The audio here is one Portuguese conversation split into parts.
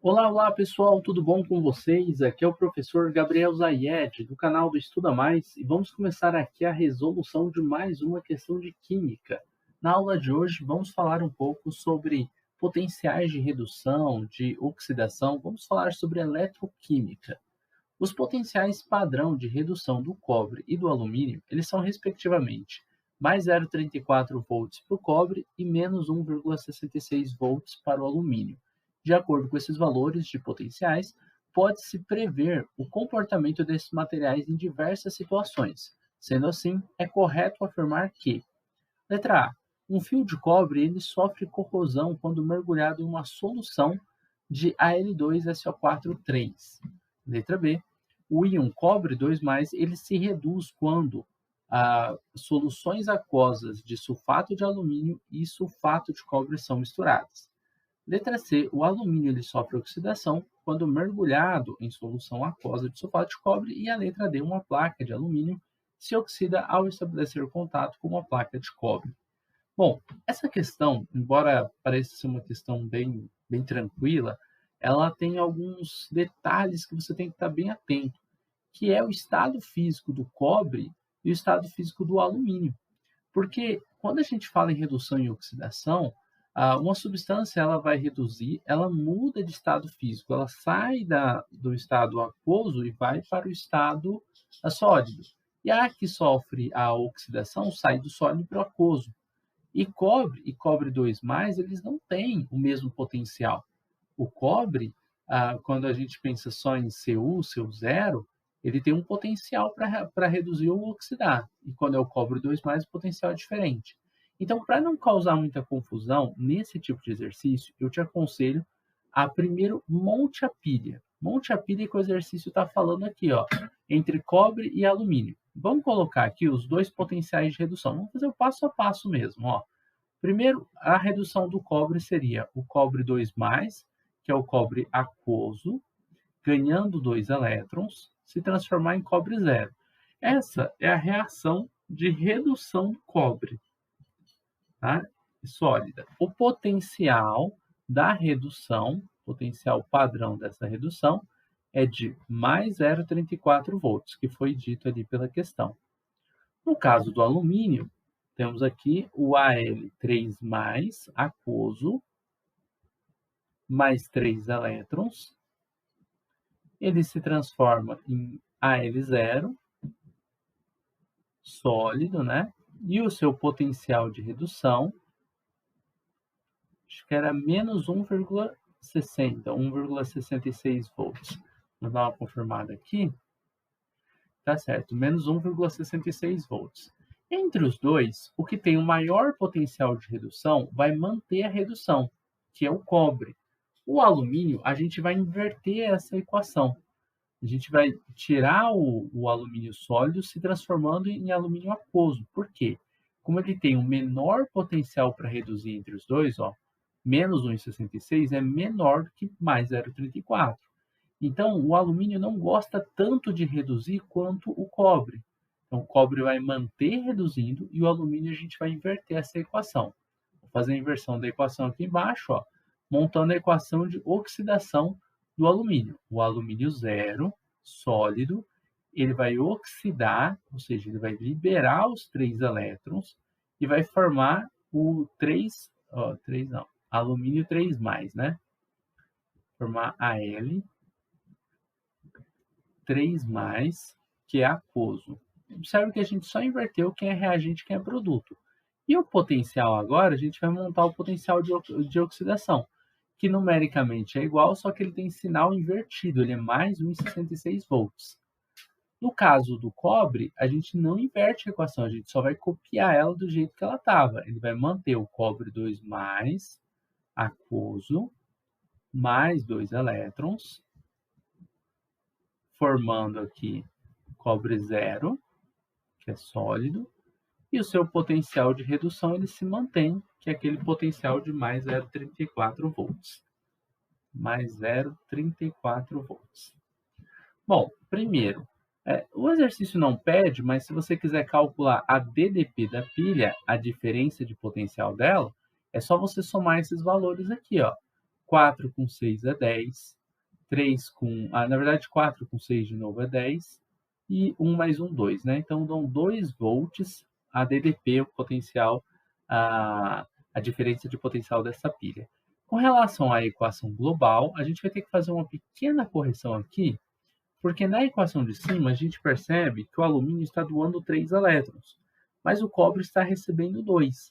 Olá, olá pessoal, tudo bom com vocês? Aqui é o professor Gabriel Zayed, do canal do Estuda Mais, e vamos começar aqui a resolução de mais uma questão de química. Na aula de hoje, vamos falar um pouco sobre potenciais de redução, de oxidação, vamos falar sobre eletroquímica. Os potenciais padrão de redução do cobre e do alumínio, eles são respectivamente mais 0,34 volts para o cobre e menos 1,66 volts para o alumínio. De acordo com esses valores de potenciais, pode-se prever o comportamento desses materiais em diversas situações. Sendo assim, é correto afirmar que: letra A. Um fio de cobre ele sofre corrosão quando mergulhado em uma solução de Al2SO4 3. Letra B. O íon cobre 2+, ele se reduz quando soluções aquosas de sulfato de alumínio e sulfato de cobre são misturadas. Letra C. O alumínio ele sofre oxidação quando mergulhado em solução aquosa de sulfato de cobre. E a letra D. Uma placa de alumínio se oxida ao estabelecer contato com uma placa de cobre. Bom, essa questão, embora pareça ser uma questão bem tranquila, ela tem alguns detalhes que você tem que estar bem atento, que é o estado físico do cobre e o estado físico do alumínio. Porque quando a gente fala em redução e oxidação, uma substância ela vai reduzir, ela muda de estado físico, ela sai do estado aquoso e vai para o estado sólido. E a que sofre a oxidação sai do sólido para o aquoso. E cobre 2+, eles não têm o mesmo potencial. O cobre, quando a gente pensa só em Cu0, ele tem um potencial para reduzir ou oxidar. E quando é o cobre 2+, o potencial é diferente. Então, para não causar muita confusão nesse tipo de exercício, eu te aconselho a primeiro monte a pilha. Monte a pilha que o exercício está falando aqui, ó, entre cobre e alumínio. Vamos colocar aqui os dois potenciais de redução. Vamos fazer o passo a passo mesmo, ó. Primeiro, a redução do cobre seria o cobre 2+, que é o cobre aquoso, ganhando 2 elétrons, se transformar em cobre 0. Essa é a reação de redução do cobre, tá? Sólida. O potencial da redução, potencial padrão dessa redução, é de mais 0,34 volts, que foi dito ali pela questão. No caso do alumínio, temos aqui o Al3+, aquoso, mais 3 elétrons. Ele se transforma em Al0, sólido, né? E o seu potencial de redução, acho que era menos 1,66 volts. Vou dar uma confirmada aqui. Tá certo, menos 1,66 volts. Entre os dois, o que tem o maior potencial de redução vai manter a redução, que é o cobre. O alumínio, a gente vai inverter essa equação. A gente vai tirar o alumínio sólido se transformando em alumínio aquoso. Por quê? Como ele tem o menor potencial para reduzir entre os dois, ó, menos 1,66 é menor do que mais 0,34. Então, o alumínio não gosta tanto de reduzir quanto o cobre. Então, o cobre vai manter reduzindo e o alumínio a gente vai inverter essa equação. Vou fazer a inversão da equação aqui embaixo, ó, montando a equação de oxidação do alumínio. O alumínio 0, sólido, ele vai oxidar, ou seja, ele vai liberar os 3 elétrons e vai formar o alumínio 3+, né? Formar Al3+, que é aquoso. Observe que a gente só inverteu quem é reagente e quem é produto. E o potencial agora, a gente vai montar o potencial de oxidação, que numericamente é igual, só que ele tem sinal invertido, ele é mais 1,66 volts. No caso do cobre, a gente não inverte a equação, a gente só vai copiar ela do jeito que ela estava. Ele vai manter o cobre 2+, aquoso, mais 2 elétrons, formando aqui cobre 0, que é sólido, e o seu potencial de redução ele se mantém, que é aquele potencial de mais 0,34 volts. Mais 0,34 volts. Bom, primeiro, o exercício não pede, mas se você quiser calcular a DDP da pilha, a diferença de potencial dela, é só você somar esses valores aqui, ó. 4 com 6 é 10. 3 com... na verdade, 4 com 6 de novo é 10. E 1 mais 1, 2, né? Então, dão 2 volts a DDP, o potencial, a diferença de potencial dessa pilha. Com relação à equação global, a gente vai ter que fazer uma pequena correção aqui, porque na equação de cima a gente percebe que o alumínio está doando 3 elétrons, mas o cobre está recebendo 2.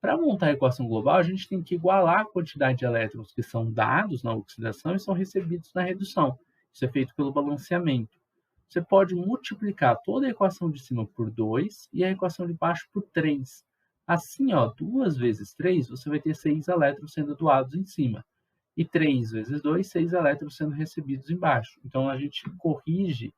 Para montar a equação global, a gente tem que igualar a quantidade de elétrons que são dados na oxidação e são recebidos na redução. Isso é feito pelo balanceamento. Você pode multiplicar toda a equação de cima por 2 e a equação de baixo por 3. Assim, 2 vezes 3, você vai ter 6 elétrons sendo doados em cima. E 3 vezes 2, 6 elétrons sendo recebidos embaixo. Então, a gente corrige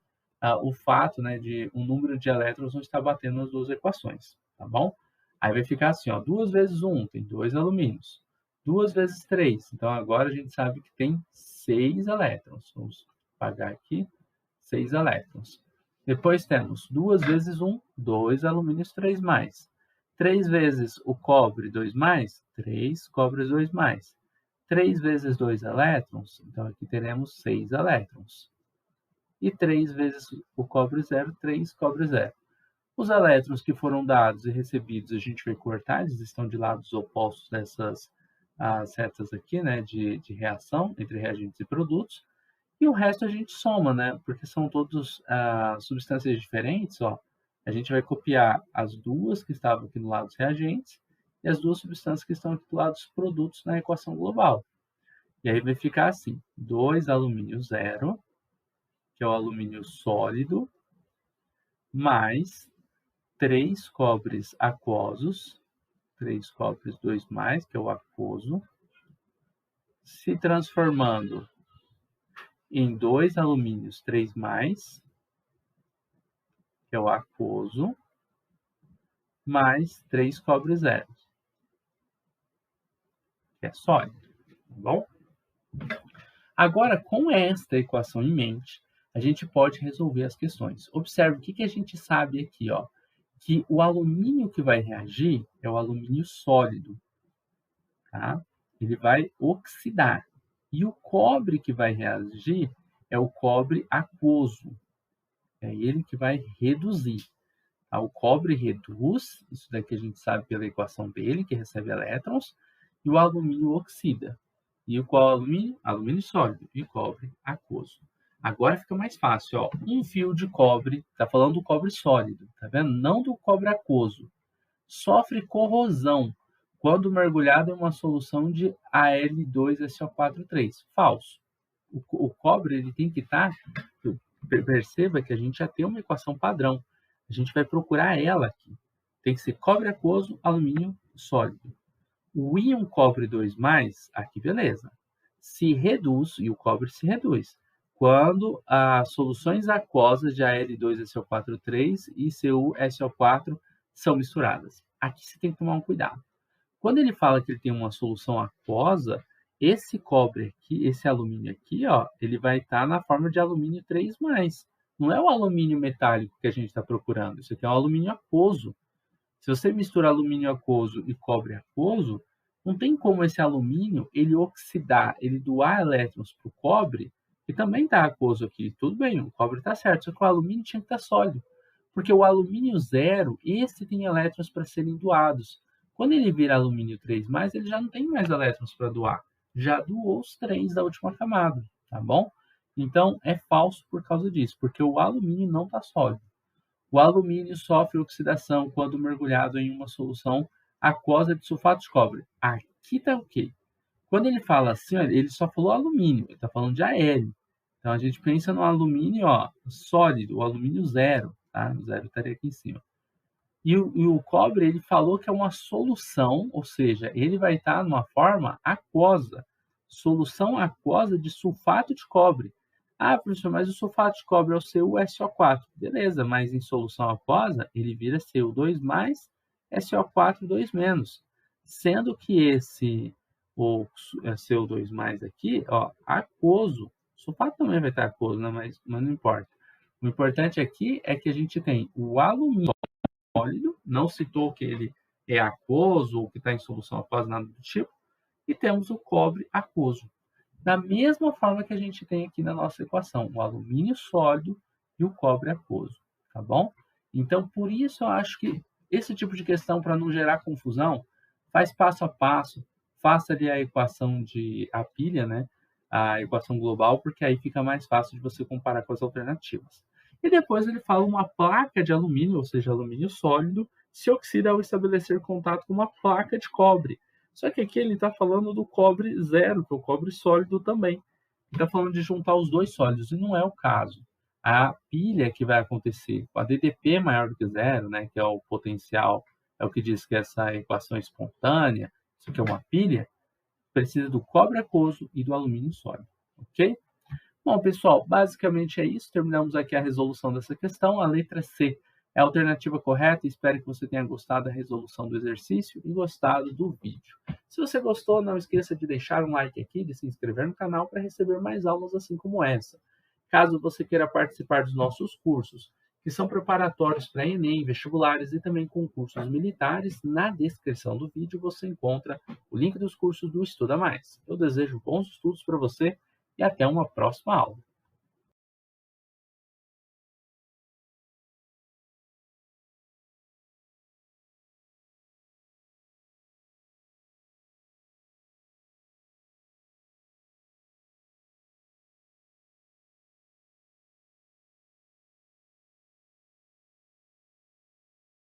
o fato, né, de um número de elétrons não estar batendo nas duas equações, tá bom? Aí vai ficar assim, 2 vezes 1 tem 2 alumínios. 2 vezes 3, então agora a gente sabe que tem 6 elétrons. Vamos apagar aqui, 6 elétrons. Depois temos 2 vezes 1, 2 alumínios, 3 mais. 3 vezes o cobre, 2 mais, 3 cobres, 2 mais. 3 vezes 2 elétrons, então aqui teremos 6 elétrons. E 3 vezes o cobre 0, 3 cobre 0. Os elétrons que foram dados e recebidos a gente vai cortar, eles estão de lados opostos dessas setas aqui, né, de reação entre reagentes e produtos. E o resto a gente soma, né, porque são todos substâncias diferentes, A gente vai copiar as duas que estavam aqui do lado dos reagentes e as duas substâncias que estão aqui do lado dos produtos na equação global. E aí vai ficar assim, 2 alumínio 0, que é o alumínio sólido, mais 3 cobres aquosos, 3 cobres 2 mais, que é o aquoso, se transformando em 2 alumínios 3 mais, que é o aquoso, mais 3 cobre 0, que é sólido, tá bom? Agora, com esta equação em mente, a gente pode resolver as questões. Observe o que a gente sabe aqui, que o alumínio que vai reagir é o alumínio sólido, tá? Ele vai oxidar. E o cobre que vai reagir é o cobre aquoso. É ele que vai reduzir. Tá? O cobre reduz, isso daqui a gente sabe pela equação dele, que recebe elétrons, e o alumínio oxida. E o qual alumínio? Alumínio sólido e cobre aquoso. Agora fica mais fácil, um fio de cobre, está falando do cobre sólido, tá vendo? Não do cobre aquoso. Sofre corrosão quando mergulhado em uma solução de Al2SO4,3. Falso. O cobre ele tem que estar... Perceba que a gente já tem uma equação padrão. A gente vai procurar ela aqui. Tem que ser cobre aquoso, alumínio sólido. O íon cobre 2+, aqui beleza, se reduz, e o cobre se reduz, quando as soluções aquosas de Al2SO4,3 e CuSO4 são misturadas. Aqui você tem que tomar um cuidado. Quando ele fala que ele tem uma solução aquosa, esse cobre aqui, esse alumínio aqui, ele vai estar na forma de alumínio 3+. Não é o alumínio metálico que a gente está procurando, isso aqui é um alumínio aquoso. Se você mistura alumínio aquoso e cobre aquoso, não tem como esse alumínio ele oxidar, ele doar elétrons para o cobre, que também está aquoso aqui. Tudo bem, o cobre está certo, só que o alumínio tinha que estar sólido. Porque o alumínio 0, esse tem elétrons para serem doados. Quando ele vira alumínio 3+, ele já não tem mais elétrons para doar. Já doou os 3 da última camada, tá bom? Então, é falso por causa disso, porque o alumínio não está sólido. O alumínio sofre oxidação quando mergulhado em uma solução aquosa de sulfato de cobre. Aqui está ok. Quando ele fala assim, ele só falou alumínio, ele está falando de Al. Então, a gente pensa no alumínio sólido, o alumínio 0. Tá? O 0 estaria aqui em cima. E o cobre, ele falou que é uma solução, ou seja, ele vai estar numa forma aquosa. Solução aquosa de sulfato de cobre. Ah, professor, mas o sulfato de cobre é o CuSO4. Beleza, mas em solução aquosa, ele vira Cu2+, SO4 2-. Sendo que o CO2+ aqui, aquoso. O sulfato também vai estar aquoso, né? mas não importa. O importante aqui é que a gente tem o alumínio sólido, não citou que ele é aquoso ou que está em solução aquosa, nada do tipo, e temos o cobre aquoso. Da mesma forma que a gente tem aqui na nossa equação, o alumínio sólido e o cobre aquoso, tá bom? Então, por isso eu acho que esse tipo de questão, para não gerar confusão, faz passo a passo, faça ali a equação de a pilha, né? A equação global, porque aí fica mais fácil de você comparar com as alternativas. E depois ele fala uma placa de alumínio, ou seja, alumínio sólido, se oxida ao estabelecer contato com uma placa de cobre. Só que aqui ele está falando do cobre zero, que é o cobre sólido também. Está falando de juntar os dois sólidos, e não é o caso. A pilha que vai acontecer com a DDP maior do que zero, né, que é o potencial, é o que diz que essa equação é espontânea, isso aqui é uma pilha, precisa do cobre aquoso e do alumínio sólido, ok? Bom, pessoal, basicamente é isso. Terminamos aqui a resolução dessa questão. A letra C é a alternativa correta. Espero que você tenha gostado da resolução do exercício e gostado do vídeo. Se você gostou, não esqueça de deixar um like aqui, de se inscrever no canal para receber mais aulas assim como essa. Caso você queira participar dos nossos cursos, que são preparatórios para Enem, vestibulares e também concursos militares, na descrição do vídeo você encontra o link dos cursos do Estuda Mais. Eu desejo bons estudos para você e até uma próxima aula.